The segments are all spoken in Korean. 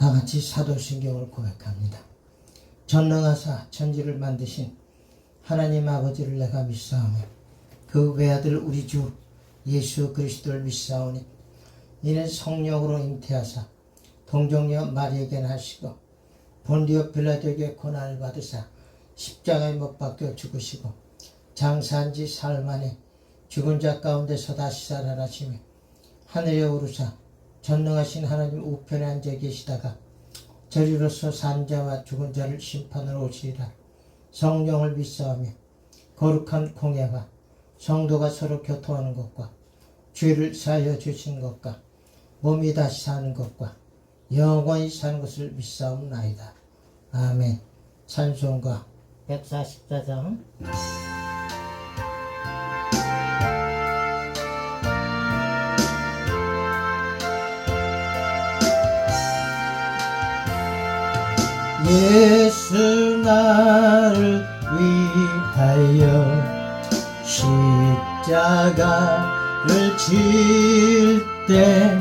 다 같이 사도신경을 고백합니다. 전능하사 천지를 만드신 하나님 아버지를 내가 믿사오며 그 외아들 우리 주 예수 그리스도를 믿사오니 이는 성령으로 잉태하사 동정녀 마리에게 나시고 본디오 빌라도에게 고난을 받으사 십자가에 못 박혀 죽으시고 장사한 지 사흘 만에 죽은 자 가운데서 다시 살아나시며 하늘에 오르사 전능하신 하나님 우편에 앉아 계시다가 저리로서 산 자와 죽은 자를 심판하러 오시리라. 성령을 믿사오며 거룩한 공예와 성도가 서로 교통하는 것과 죄를 사하여 주신 것과 몸이 다시 사는 것과 영원히 사는 것을 믿사옵나이다. 아멘. 찬송가 144장. 예수 나를 위하여 십자가를 질 때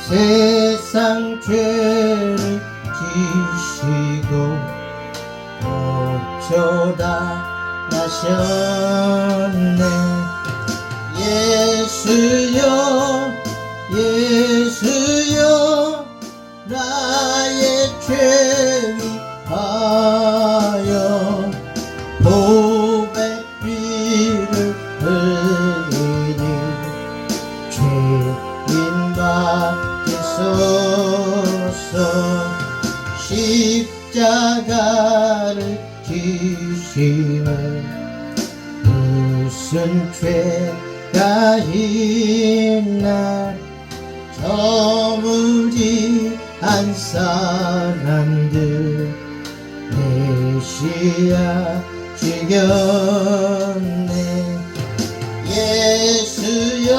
세상 죄를 지시고 고쳐다 나셨네. 예수여 예수여 나의 죄 위하여 보배비를 흘리니 죄인 받으소서. 십자가를 지심은 무슨 죄가 있나. 저무지한 사람들 메시아 죽였네. 예수여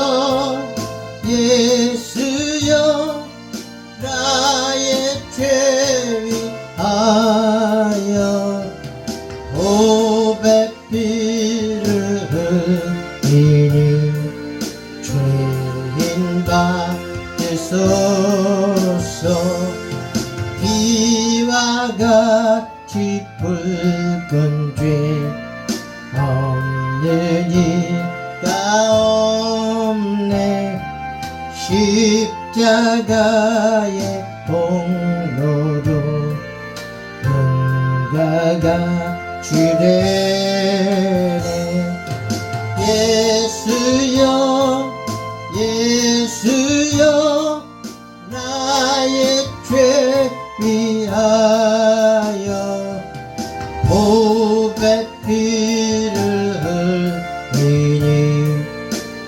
예수여 나의 죄 위하여 보배비를 흘리니 죄인 받으소서. 비와 같이 붉은 죄 없는 이가 없네. 십자가의 공로로 은가가 주례네. 예수여 예수여 나의 죄 위하여 보배비를 흘리니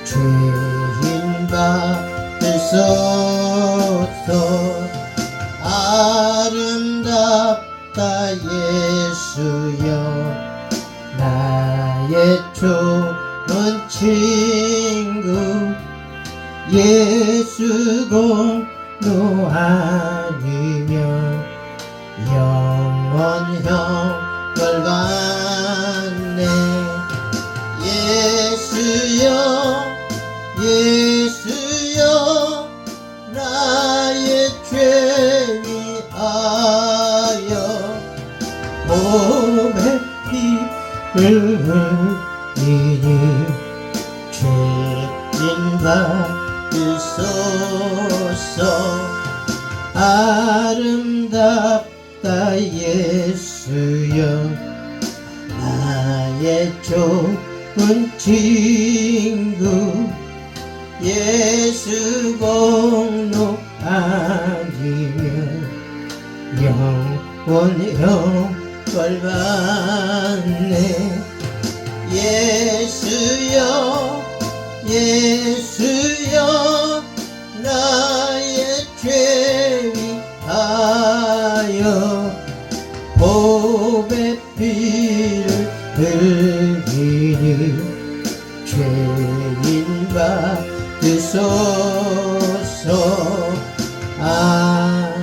죄인 받으소서. 아름답다 예수여 나의 좋은 친구. 예수 공로 아니면 영원형 벌받네. 예수여 예수여 나의 죄 위하여 보배비를 흘리니 죄인 받으소서. 아름답다 예수여 나의 좋은 친구. 예수 공로 아니면 영원형 벌받네. 예수여 예수여 나의 죄 위하여 보배비를 흘리니 죄인 받으소서. 아멘.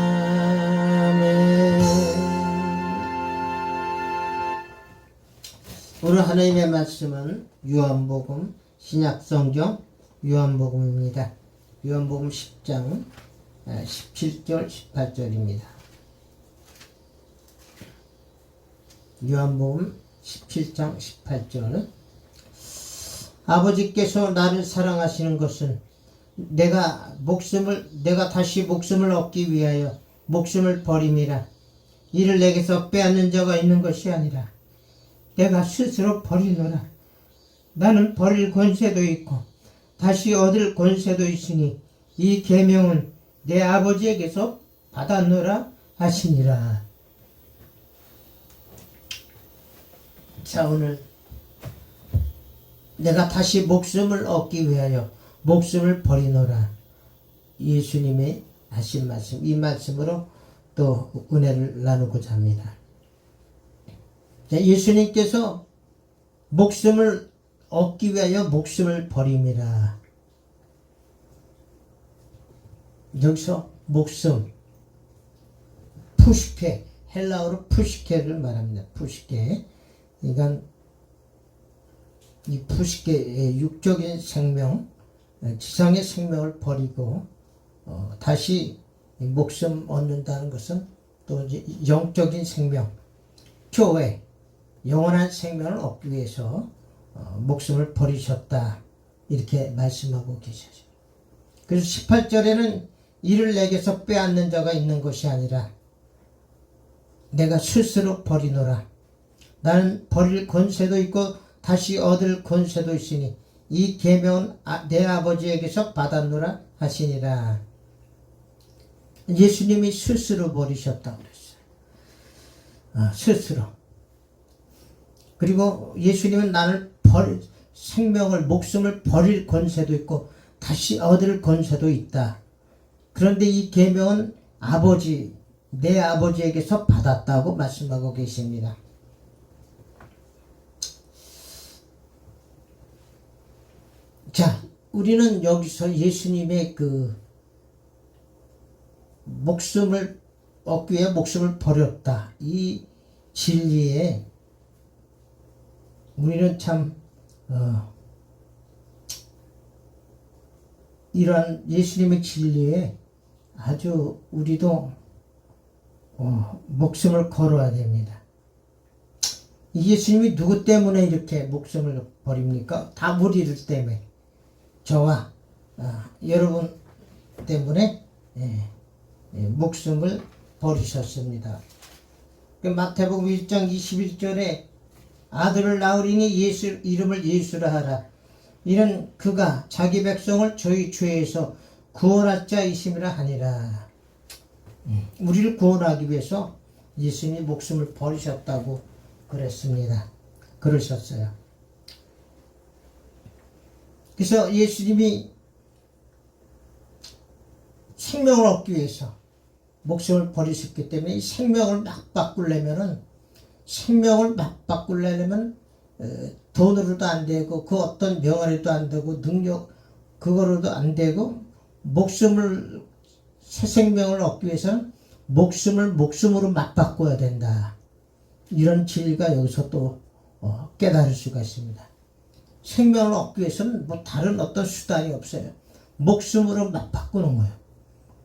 오늘 하나님의 말씀은 요한복음 신약성경 요한복음입니다. 요한복음 10장 17절 18절입니다. 요한복음 17장 18절. 아버지께서 나를 사랑하시는 것은 내가 다시 목숨을 얻기 위하여 목숨을 버림이라. 이를 내게서 빼앗는 자가 있는 것이 아니라 내가 스스로 버리노라. 나는 버릴 권세도 있고 다시 얻을 권세도 있으니 이 계명은 내 아버지에게서 받았노라 하시니라. 자, 오늘 내가 다시 목숨을 얻기 위하여 목숨을 버리노라. 예수님의 하신 말씀, 이 말씀으로 또 은혜를 나누고자 합니다. 자, 예수님께서 목숨을 얻기 위하여 목숨을 버림이라. 여기서 목숨, 푸시케, 헬라어로 푸시케를 말합니다. 푸시케. 그러니까 이 푸시케의 육적인 생명, 지상의 생명을 버리고 다시 목숨 얻는다는 것은 또 이제 영적인 생명, 교회, 영원한 생명을 얻기 위해서 목숨을 버리셨다, 이렇게 말씀하고 계시죠. 그래서 18절에는 이를 내게서 빼앗는 자가 있는 것이 아니라 내가 스스로 버리노라. 나는 버릴 권세도 있고 다시 얻을 권세도 있으니 이 계명은 내 아버지에게서 받았노라 하시니라. 예수님이 스스로 버리셨다고 그랬어요. 스스로. 그리고 예수님은 나를 생명을, 목숨을 버릴 권세도 있고 다시 얻을 권세도 있다. 그런데 이 계명은 내 아버지에게서 받았다고 말씀하고 계십니다. 자, 우리는 여기서 예수님의 그 목숨을 얻기 위해 목숨을 버렸다, 이 진리에 우리는 참 이러한 예수님의 진리에 아주 우리도 목숨을 걸어야 됩니다. 예수님이 누구 때문에 이렇게 목숨을 버립니까? 다 우리들 때문에, 저와 여러분 때문에 목숨을 버리셨습니다. 마태복음 1장 21절에 아들을 낳으리니 이름을 예수라 하라. 이는 그가 자기 백성을 저희 죄에서 구원할 자이심이라 하니라. 우리를 구원하기 위해서 예수님이 목숨을 버리셨다고 그러셨어요. 그래서 예수님이 생명을 얻기 위해서 목숨을 버리셨기 때문에 이 생명을 막 바꾸려면 돈으로도 안 되고 그 어떤 명예로도 안 되고 능력 그거로도 안 되고, 새 생명을 얻기 위해서는 목숨으로 막 바꿔야 된다. 이런 진리가 여기서 또 깨달을 수가 있습니다. 생명을 얻기 위해서는 다른 어떤 수단이 없어요. 목숨으로 막 바꾸는 거예요.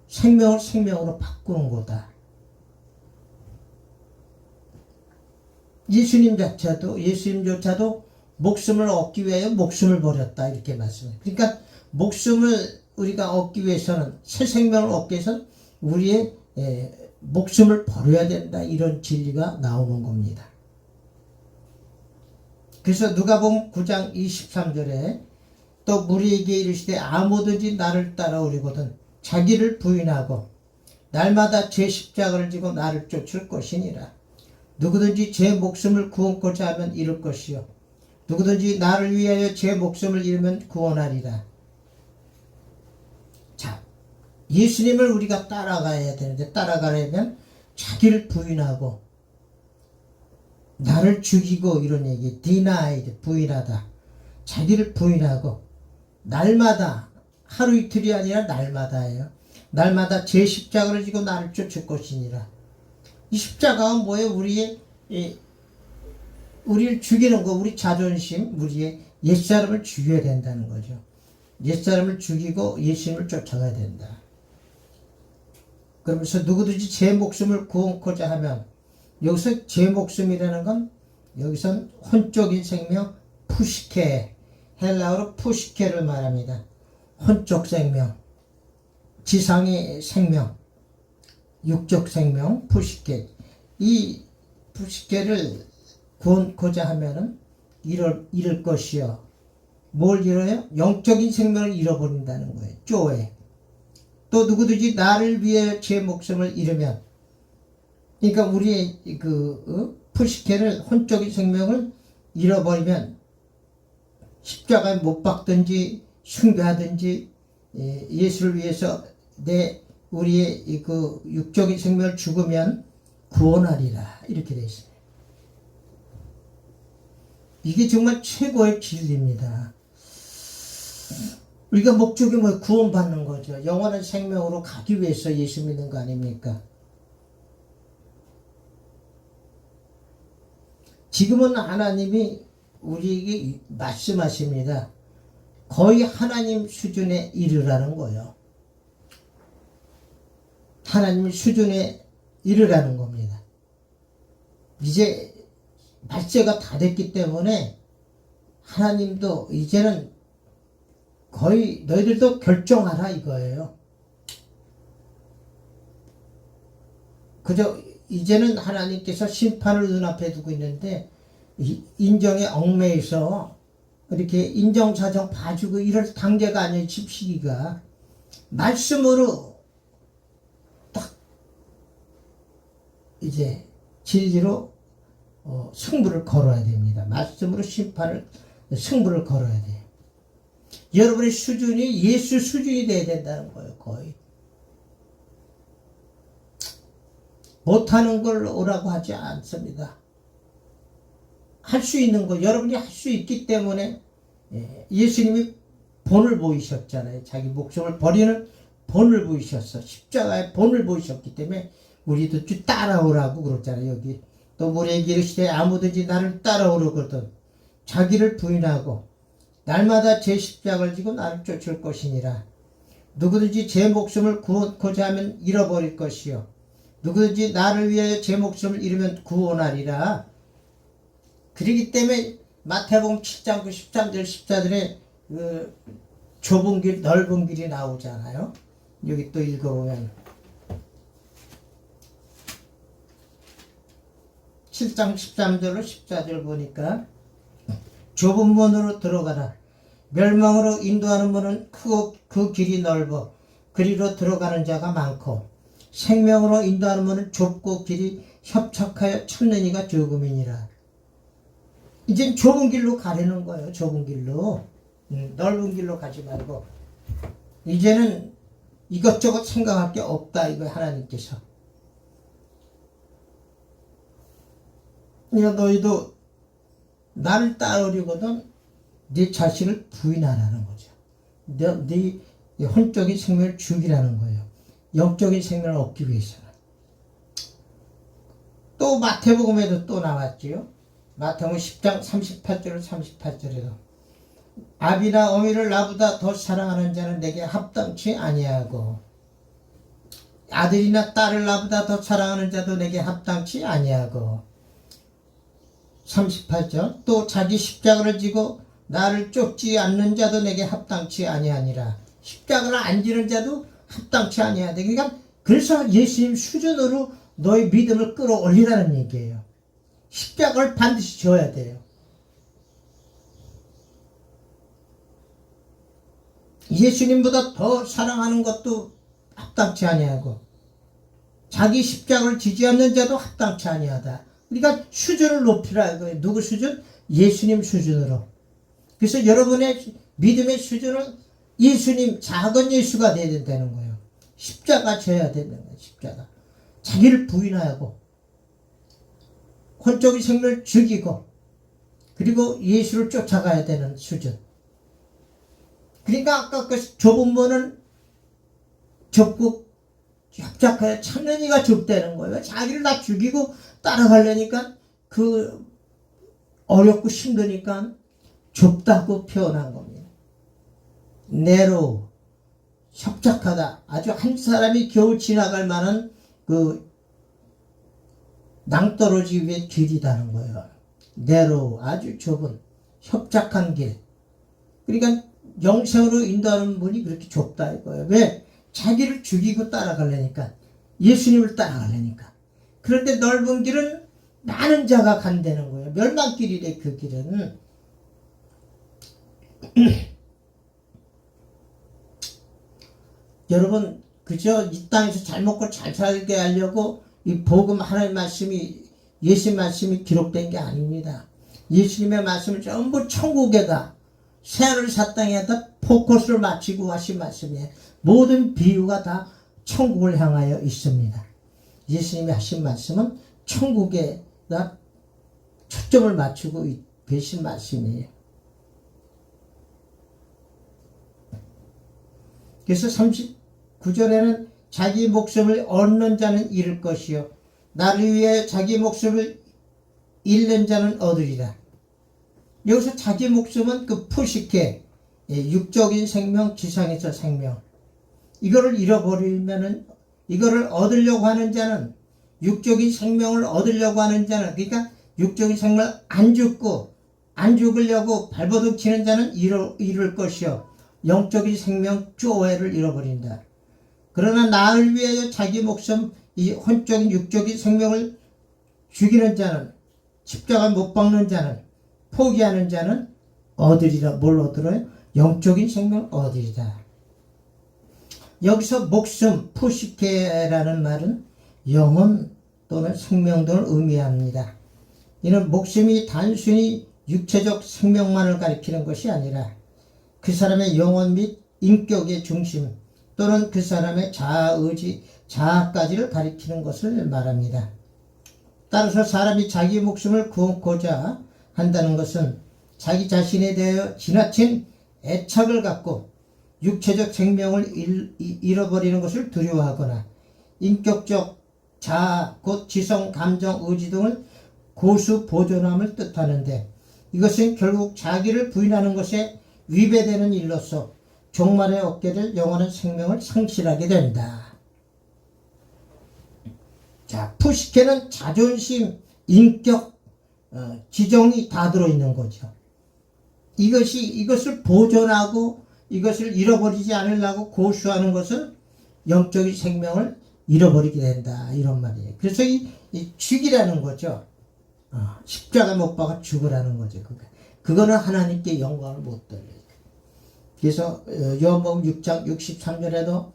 생명을 생명으로 바꾸는 거다. 예수님조차도 목숨을 얻기 위하여 목숨을 버렸다, 이렇게 말씀해요. 그러니까 목숨을 우리가 얻기 위해서는, 새 생명을 얻기 위해서는 우리의 목숨을 버려야 된다, 이런 진리가 나오는 겁니다. 그래서 누가복음 9장 23절에 또 우리에게 이르시되 아무든지 나를 따라오려거든 자기를 부인하고 날마다 제 십자가를 지고 나를 쫓을 것이니라. 누구든지 제 목숨을 구원코자 하면 잃을 것이요 누구든지 나를 위하여 제 목숨을 잃으면 구원하리라. 자, 예수님을 우리가 따라가야 되는데, 따라가려면 자기를 부인하고 나를 죽이고, 이런 얘기, denied, 부인하다. 자기를 부인하고 날마다, 하루 이틀이 아니라 날마다예요. 날마다 제 십자가를 지고 나를 쫓을 것이니라. 이 십자가가 뭐예요? 우리를 죽이는 거, 우리 자존심, 우리의 옛사람을 죽여야 된다는 거죠. 옛사람을 죽이고 예수님을 쫓아가야 된다. 그러면서 누구든지 제 목숨을 구원코자 하면, 여기서 제 목숨이라는 건 여기선 혼적인 생명 푸시케, 헬라어로 푸시케를 말합니다. 혼적 생명, 지상의 생명, 육적 생명 푸시케. 이 푸시케를 구원코자 하면은 잃을 것이요. 뭘 잃어요? 영적인 생명을 잃어버린다는 거예요. 쪼에. 또 누구든지 나를 위해 제 목숨을 잃으면, 그러니까 우리의 푸시케를, 혼적인 생명을 잃어버리면 십자가에 못 박든지 숭배하든지 예수를 위해서 우리의 그 육적인 생명을 죽으면 구원하리라, 이렇게 되어 있습니다. 이게 정말 최고의 진리입니다. 우리가 목적이 뭐 구원받는 거죠. 영원한 생명으로 가기 위해서 예수 믿는 거 아닙니까? 지금은 하나님이 우리에게 말씀하십니다. 거의 하나님 수준에 이르라는 거예요. 하나님 수준에 이르라는 겁니다. 이제 말세가 다 됐기 때문에 하나님도 이제는 거의 너희들도 결정하라 이거예요. 그저 이제는 하나님께서 심판을 눈앞에 두고 있는데, 인정에 얽매여서 이렇게 인정사정 봐주고 이럴 단계가 아니에요. 시기가 말씀으로 딱 이제 진리로 승부를 걸어야 됩니다. 말씀으로 승부를 걸어야 돼요. 여러분의 수준이 예수 수준이 돼야 된다는 거예요. 거의 못하는 걸 오라고 하지 않습니다. 할 수 있는 거, 여러분이 할 수 있기 때문에 예수님이 본을 보이셨잖아요. 자기 목숨을 버리는 본을 보이셨어. 십자가의 본을 보이셨기 때문에 우리도 따라오라고 그러잖아요. 여기 또 우리에게 이르시되 아무든지 나를 따라오려거든 자기를 부인하고 날마다 제 십자가를 지고 나를 쫓을 것이니라. 누구든지 제 목숨을 구원코자 하면 잃어버릴 것이요, 누구든지 나를 위하여 제 목숨을 잃으면 구원하리라. 그렇기 때문에 마태복음 7장 13절 14절에 그 좁은 길 넓은 길이 나오잖아요. 여기 또 읽어보면 7장 13절로 14절 보니까 좁은 문으로 들어가라. 멸망으로 인도하는 문은 크고 그 길이 넓어 그리로 들어가는 자가 많고, 생명으로 인도하는 문은 좁고 길이 협착하여 찾는 이가 조금이니라. 이젠 좁은 길로 가려는 거예요. 좁은 길로. 넓은 길로 가지 말고 이제는 이것저것 생각할 게 없다 이거예요. 하나님께서. 그러니까 너희도 나를 따르려거든 네 자신을 부인하라는 거죠. 네 혼적인 생명을 죽이라는 거예요. 영적인 생명을 얻기 위해서는. 또 마태복음에도 또 나왔지요. 마태복음 10장 38절 38절에도 아비나 어미를 나보다 더 사랑하는 자는 내게 합당치 아니하고, 아들이나 딸을 나보다 더 사랑하는 자도 내게 합당치 아니하고. 38절 또 자기 십자가를 지고 나를 쫓지 않는 자도 내게 합당치 아니하니라. 십자가를 안 지는 자도 합당치 아니하다. 그러니까 그래서 예수님 수준으로 너의 믿음을 끌어올리라는 얘기예요. 십자가를 반드시 져야 돼요. 예수님보다 더 사랑하는 것도 합당치 아니하고, 자기 십자가를 지지 않는 자도 합당치 아니하다. 그러니까 수준을 높이라 이거예요. 누구 수준? 예수님 수준으로. 그래서 여러분의 믿음의 수준은 예수님, 작은 예수가 돼야 된다는 거예요. 십자가 져야 된다는 거예요. 십자가. 자기를 부인하고 혼적인 생명을 죽이고 그리고 예수를 쫓아가야 되는 수준. 그러니까 아까 그 좁은 문은 좁고 협착하여 찾는 이가 좁다는 거예요. 자기를 다 죽이고 따라가려니까 그 어렵고 힘드니까 좁다고 표현한 겁니다. 내로 협착하다. 아주 한 사람이 겨우 지나갈 만한 그 낭떠러지 위에 길이다는 거예요. 내로 아주 좁은 협착한 길. 그러니까 영생으로 인도하는 문이 그렇게 좁다 이거예요. 왜? 자기를 죽이고 따라가려니까. 예수님을 따라가려니까. 그런데 넓은 길은 많은 자가 간다는 거예요. 멸망길이래 그 길은. 여러분 그저 이 땅에서 잘 먹고 잘 살게 하려고 이 복음 하나님의 말씀이 예수의 말씀이 기록된 게 아닙니다. 예수님의 말씀을 전부 천국에다 새하늘 새 땅에다 포커스를 맞추고 하신 말씀이에요. 모든 비유가 다 천국을 향하여 있습니다. 예수님이 하신 말씀은 천국에다 초점을 맞추고 계신 말씀이에요. 그래서 39절에는 자기 목숨을 얻는 자는 잃을 것이요 나를 위해 자기 목숨을 잃는 자는 얻으리라. 여기서 자기 목숨은 그 푸시케 육적인 생명, 지상에서 생명. 이거를 잃어버리면은 이거를 얻으려고 하는 자는 육적인 생명을 얻으려고 하는 자는 그러니까 육적인 생명을 안 죽으려고 발버둥 치는 자는 잃을 것이요 영적인 생명 조회를 잃어버린다. 그러나 나를 위하여 자기 목숨 이 혼적인 육적인 생명을 죽이는 자는 십자가 못 박는 자는 포기하는 자는 얻으리라. 뭘 얻으러요? 영적인 생명을 얻으리라. 여기서 목숨 푸시케라는 말은 영혼 또는 생명 등을 의미합니다. 이는 목숨이 단순히 육체적 생명만을 가리키는 것이 아니라 그 사람의 영혼 및 인격의 중심 또는 그 사람의 자아의지, 자아까지를 가리키는 것을 말합니다. 따라서 사람이 자기 목숨을 구하고자 한다는 것은 자기 자신에 대하여 지나친 애착을 갖고 육체적 생명을 잃어버리는 것을 두려워하거나 인격적 자아, 곧 지성, 감정, 의지 등을 고수 보존함을 뜻하는데 이것은 결국 자기를 부인하는 것에 위배되는 일로서 종말에 얻게 될 영원한 생명을 상실하게 된다. 자, 푸시케는 자존심, 인격, 지정이 다 들어있는 거죠. 이것을 보존하고 이것을 잃어버리지 않으려고 고수하는 것은 영적인 생명을 잃어버리게 된다. 이런 말이에요. 그래서 이 죽이라는 거죠. 십자가 못 박아 죽으라는 거죠. 그거는 하나님께 영광을 못 돌려요. 그래서 요한복음 6장 63절에도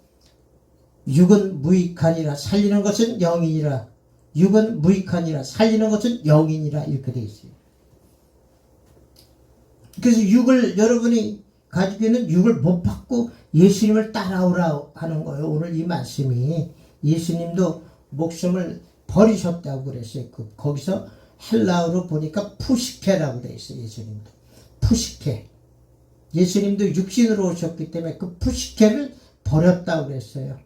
육은 무익하니라 살리는 것은 영이니라. 육은 무익하니라 살리는 것은 영이니라. 이렇게 되어 있어요. 그래서 육을 여러분이 가지고 있는 육을 못 받고 예수님을 따라오라 하는 거예요. 오늘 이 말씀이 예수님도 목숨을 버리셨다고 그랬어요. 거기서 헬라어로 보니까 푸시케라고 되어 있어요. 예수님도 푸시케. 예수님도 육신으로 오셨기 때문에 그 푸시케를 버렸다고 그랬어요.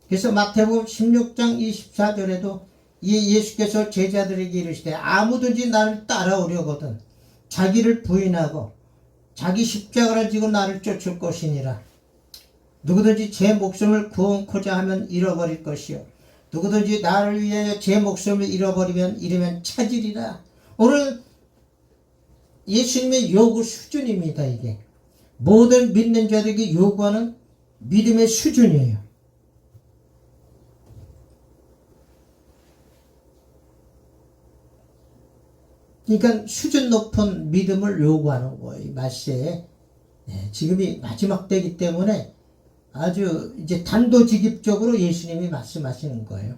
그래서 마태복음 16장 24절에도 예수께서 제자들에게 이르시되 아무든지 나를 따라오려거든 자기를 부인하고 자기 십자가를 지고 나를 쫓을 것이니라. 누구든지 제 목숨을 구원코자 하면 잃어버릴 것이요 누구든지 나를 위하여 제 목숨을 잃으면 찾으리라. 오늘 예수님의 요구 수준입니다. 이게 모든 믿는 자들에게 요구하는 믿음의 수준이에요. 그러니까 수준 높은 믿음을 요구하는 거예요. 이 말세에. 지금이 마지막 때이기 때문에 아주 이제 단도직입적으로 예수님이 말씀하시는 거예요.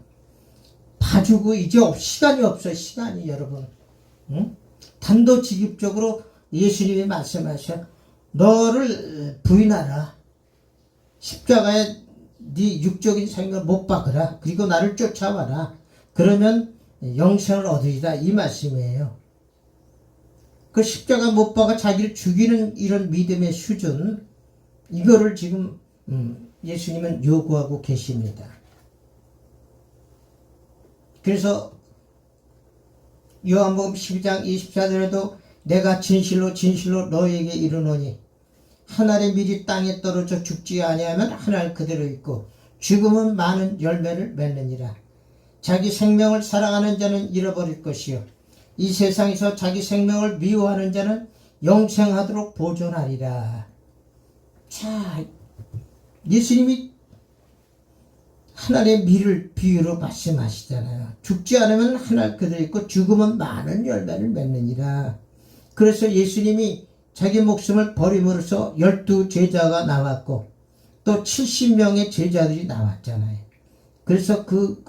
봐주고 이제 시간이 없어요. 시간이 여러분. 응? 단도직입적으로 예수님이 말씀하셔. 너를 부인하라. 십자가에 네 육적인 생명을 못 박으라. 그리고 나를 쫓아와라. 그러면 영생을 얻으리라. 이 말씀이에요. 그 십자가 못 박아 자기를 죽이는 이런 믿음의 수준, 이거를 지금 예수님은 요구하고 계십니다. 그래서 요한복음 12장 24절에도 내가 진실로 진실로 너에게 이르노니 한 알의 밀이 땅에 떨어져 죽지 아니하면 한 알 그대로 있고 죽음은 많은 열매를 맺느니라. 자기 생명을 사랑하는 자는 잃어버릴 것이요 이 세상에서 자기 생명을 미워하는 자는 영생하도록 보존하리라. 자, 예수님이 하나님의 밀을 비유로 말씀하시잖아요. 죽지 않으면 한 알 그대로 있고 죽으면 많은 열매를 맺느니라. 그래서 예수님이 자기 목숨을 버림으로써 12제자가 나왔고 또 70명의 제자들이 나왔잖아요. 그래서 그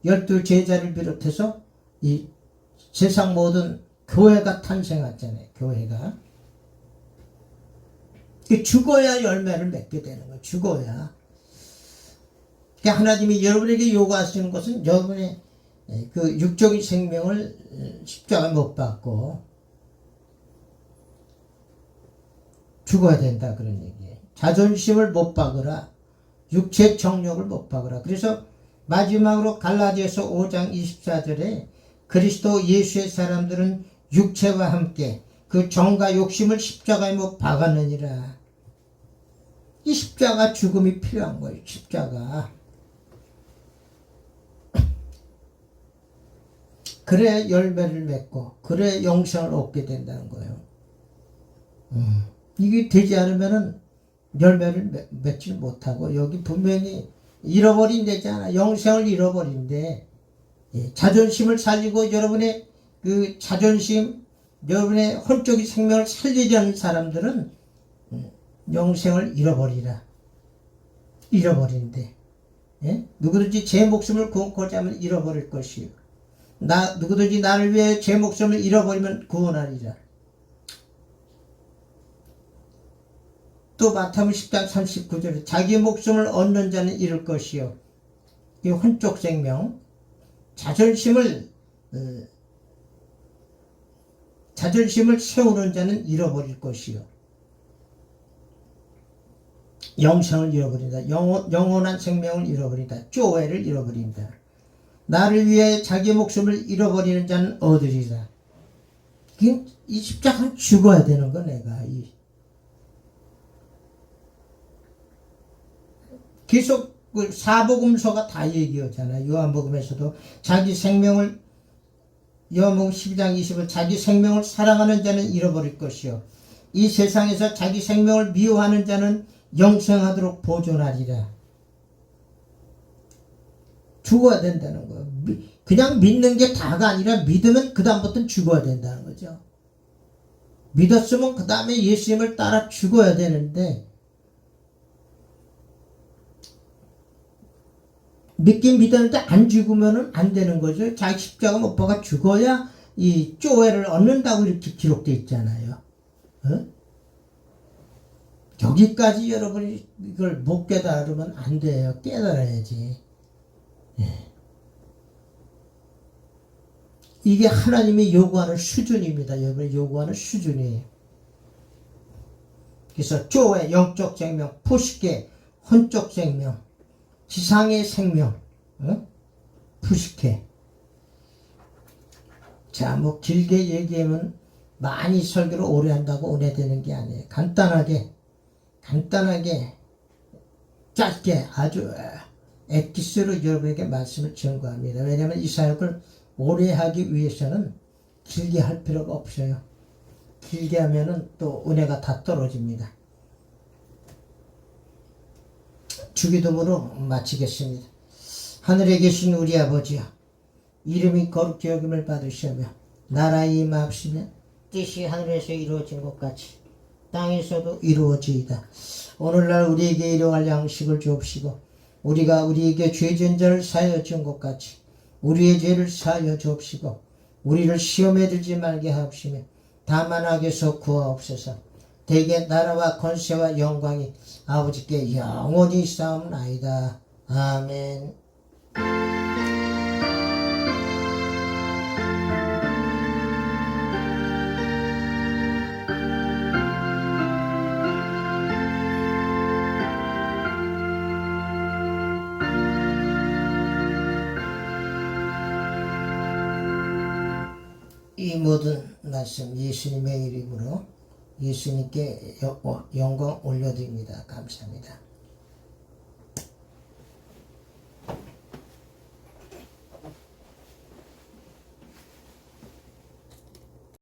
12제자를 비롯해서 이 세상 모든 교회가 탄생했잖아요. 교회가. 죽어야 열매를 맺게 되는 거예요. 죽어야. 그러니까 하나님이 여러분에게 요구하시는 것은 여러분의 그 육적인 생명을 십자가에 못 박고 죽어야 된다 그런 얘기예요. 자존심을 못 박으라. 육체 정욕을 못 박으라. 그래서 마지막으로 갈라디아서 5장 24절에 그리스도 예수의 사람들은 육체와 함께 그 정과 욕심을 십자가에 못 박았느니라. 이 십자가 죽음이 필요한 거예요. 십자가. 그래 열매를 맺고 그래 영생을 얻게 된다는 거예요. 이게 되지 않으면은 열매를 맺지 못하고 여기 분명히 잃어버린 데잖아. 영생을 잃어버린데 자존심을 살리고 여러분의 그 자존심 여러분의 혼적인 생명을 살리려는 사람들은 영생을 잃어버리라. 잃어버린대. 누구든지 제 목숨을 구원하고자 하면 잃어버릴 것이요 누구든지 나를 위해 제 목숨을 잃어버리면 구원하리라. 또 마태복음 10장 39절에 자기 목숨을 얻는 자는 잃을 것이요 이 혼적 생명 자존심을 세우는 자는 잃어버릴 것이요 영생을 잃어버린다. 영원한 생명을 잃어버린다. 조회를 잃어버린다. 나를 위해 자기 목숨을 잃어버리는 자는 얻으리라. 이 십자가는 죽어야 되는 거 내가. 계속 사복음서가 다 얘기하잖아. 요한복음에서도 자기 생명을 요한복음 12장 20을 자기 생명을 사랑하는 자는 잃어버릴 것이요 이 세상에서 자기 생명을 미워하는 자는 영생하도록 보존하리라. 죽어야 된다는 거예요. 그냥 믿는 게 다가 아니라 믿으면 그 다음부터는 죽어야 된다는 거죠. 믿었으면 그 다음에 예수님을 따라 죽어야 되는데 믿긴 믿었는데 안 죽으면 안 되는 거죠. 자기 십자가 못 박아 죽어야 이 조회를 얻는다고 이렇게 기록되어 있잖아요. 여기까지 여러분이 이걸 못 깨달으면 안 돼요. 깨달아야지. 이게 하나님이 요구하는 수준입니다. 여러분이 요구하는 수준이에요. 그래서 조회, 영적 생명, 푸시케, 혼적 생명, 지상의 생명, 푸시케. 자, 뭐 길게 얘기하면 많이 설교를 오래 한다고 오래 되는 게 아니에요. 간단하게 짧게 아주 엑기스로 여러분에게 말씀을 전구합니다. 왜냐하면 이 사역을 오래 하기 위해서는 길게 할 필요가 없어요. 길게 하면은 또 은혜가 다 떨어집니다. 주기도문으로 마치겠습니다. 하늘에 계신 우리 아버지여, 이름이 거룩히 여김을 받으시며 나라에 임하옵시며 뜻이 하늘에서 이루어진 것 같이 땅에서도 이루어지이다. 오늘날 우리에게 일용할 양식을 주옵시고 우리가 우리에게 죄진 자를 사하여 준 것 같이 우리의 죄를 사하여 주옵시고 우리를 시험에 들지 말게 하옵시며 다만 악에서 구하옵소서. 대개 나라와 권세와 영광이 아버지께 영원히 싸움나이다. 아멘. 이 모든 말씀 예수님의 이름으로 예수님께 영광 올려드립니다. 감사합니다.